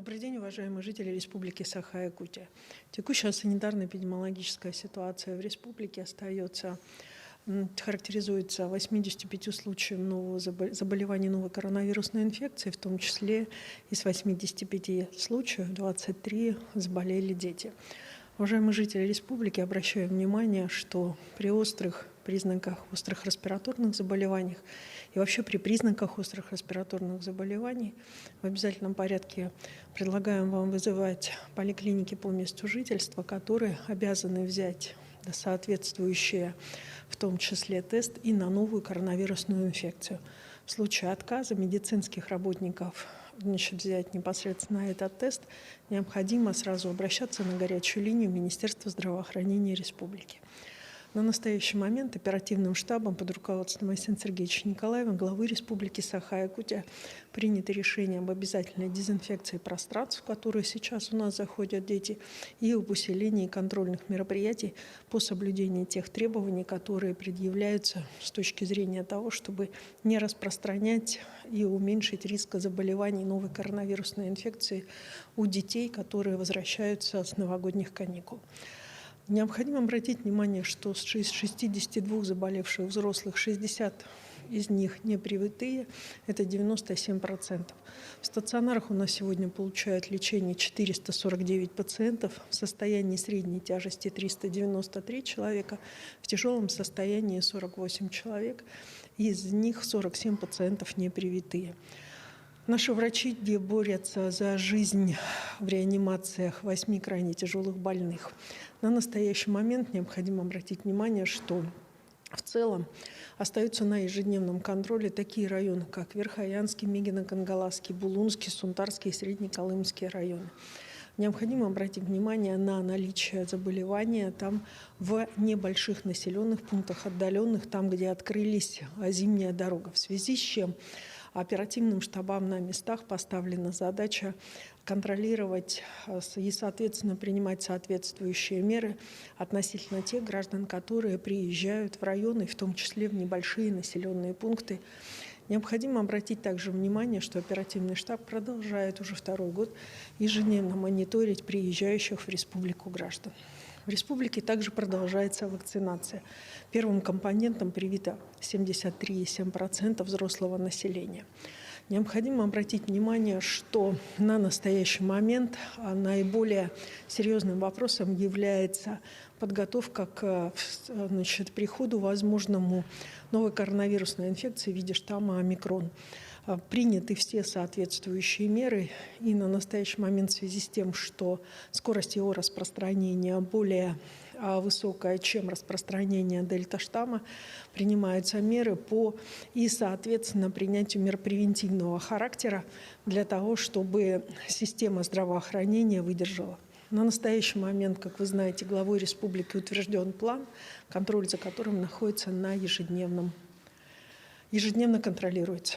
Добрый день, уважаемые жители Республики Саха-Якутия. Текущая санитарно-эпидемиологическая ситуация в республике характеризуется 85 случаями нового заболевания новой коронавирусной инфекции, в том числе из 85 случаев 23 заболели дети. Уважаемые жители республики, обращаю внимание, что при острых признаках острых респираторных заболеваний и вообще при признаках острых респираторных заболеваний в обязательном порядке предлагаем вам вызывать поликлиники по месту жительства, которые обязаны взять соответствующие, в том числе тест и на новую коронавирусную инфекцию. В случае отказа медицинских работников взять непосредственно этот тест, необходимо сразу обращаться на горячую линию Министерства здравоохранения Республики. На настоящий момент оперативным штабом под руководством Айсена Сергеевича Николаева, главы Республики Саха-Якутия, принято решение об обязательной дезинфекции пространств, в которые сейчас у нас заходят дети, и об усилении контрольных мероприятий по соблюдению тех требований, которые предъявляются с точки зрения того, чтобы не распространять и уменьшить риск заболеваний новой коронавирусной инфекции у детей, которые возвращаются с новогодних каникул. Необходимо обратить внимание, что из 62 заболевших взрослых 60 из них непривитые, это 97%. В стационарах у нас сегодня получают лечение 449 пациентов, в состоянии средней тяжести 393 человека, в тяжелом состоянии 48 человек, из них 47 пациентов непривитые. Наши врачи борются за жизнь в реанимациях 8 крайне тяжелых больных. На настоящий момент необходимо обратить внимание, что в целом остаются на ежедневном контроле такие районы, как Верхоянский, Мигино-Кангаласский, Булунский, Сунтарский и Среднеколымский районы. Необходимо обратить внимание на наличие заболевания там в небольших населенных пунктах, отдаленных, там, где открылись зимняя дорога, в связи с чем оперативным штабам на местах поставлена задача контролировать и, соответственно, принимать соответствующие меры относительно тех граждан, которые приезжают в районы, в том числе в небольшие населенные пункты. Необходимо обратить также внимание, что оперативный штаб продолжает уже второй год ежедневно мониторить приезжающих в республику граждан. В республике также продолжается вакцинация. Первым компонентом привито 73,7% взрослого населения. Необходимо обратить внимание, что на настоящий момент наиболее серьезным вопросом является подготовка к приходу возможному новой коронавирусной инфекции в виде штамма омикрон. Приняты все соответствующие меры, и на настоящий момент в связи с тем, что скорость его распространения более высокая, чем распространение дельта-штамма, принимаются меры по и, соответственно, принятию мер превентивного характера для того, чтобы система здравоохранения выдержала. На настоящий момент, как вы знаете, главой республики утвержден план, контроль за которым находится на ежедневно контролируется.